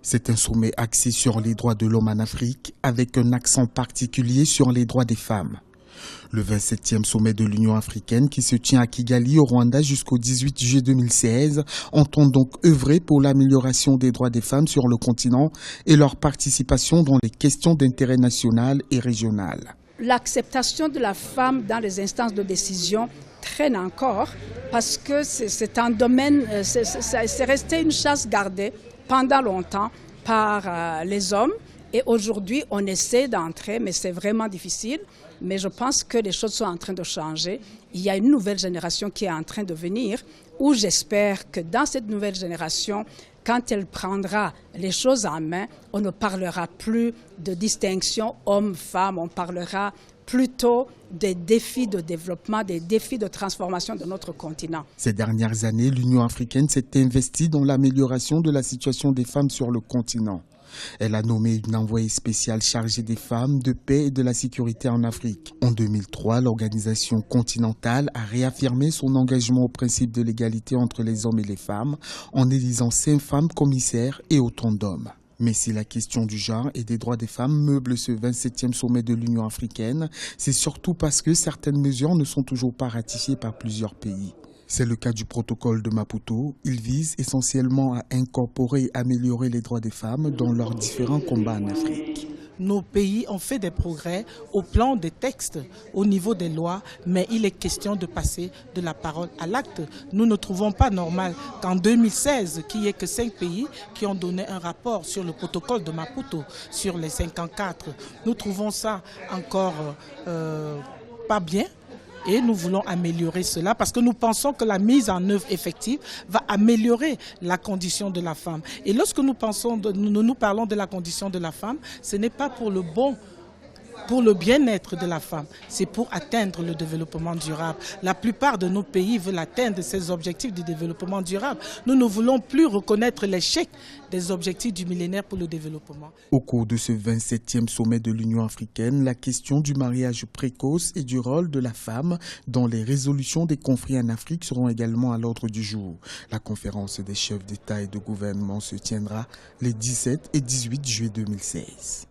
C'est un sommet axé sur les droits de l'homme en Afrique, avec un accent particulier sur les droits des femmes. Le 27e sommet de l'Union africaine qui se tient à Kigali au Rwanda jusqu'au 18 juillet 2016 entend donc œuvrer pour l'amélioration des droits des femmes sur le continent et leur participation dans les questions d'intérêt national et régional. L'acceptation de la femme dans les instances de décision traîne encore parce que c'est un domaine, c'est resté une chasse gardée pendant longtemps par les hommes. Et aujourd'hui, on essaie d'entrer, mais c'est vraiment difficile. Mais je pense que les choses sont en train de changer. Il y a une nouvelle génération qui est en train de venir, où j'espère que dans cette nouvelle génération, quand elle prendra les choses en main, on ne parlera plus de distinction homme-femme, on parlera plutôt des défis de développement, des défis de transformation de notre continent. Ces dernières années, l'Union africaine s'est investie dans l'amélioration de la situation des femmes sur le continent. Elle a nommé une envoyée spéciale chargée des femmes, de paix et de la sécurité en Afrique. En 2003, l'organisation continentale a réaffirmé son engagement au principe de l'égalité entre les hommes et les femmes en élisant 5 femmes commissaires et autant d'hommes. Mais si la question du genre et des droits des femmes meuble ce 27e sommet de l'Union africaine, c'est surtout parce que certaines mesures ne sont toujours pas ratifiées par plusieurs pays. C'est le cas du protocole de Maputo. Il vise essentiellement à incorporer et améliorer les droits des femmes dans leurs différents combats en Afrique. Nos pays ont fait des progrès au plan des textes, au niveau des lois, mais il est question de passer de la parole à l'acte. Nous ne trouvons pas normal qu'en 2016, qu'il n'y ait que 5 pays qui ont donné un rapport sur le protocole de Maputo, sur les 54. Nous trouvons ça encore pas bien. Et nous voulons améliorer cela parce que nous pensons que la mise en œuvre effective va améliorer la condition de la femme. Et lorsque nous parlons de la condition de la femme, ce n'est pas pour le bien-être de la femme, c'est pour atteindre le développement durable. La plupart de nos pays veulent atteindre ces objectifs du développement durable. Nous ne voulons plus reconnaître l'échec des objectifs du millénaire pour le développement. Au cours de ce 27e sommet de l'Union africaine, la question du mariage précoce et du rôle de la femme dans les résolutions des conflits en Afrique seront également à l'ordre du jour. La conférence des chefs d'État et de gouvernement se tiendra les 17 et 18 juillet 2016.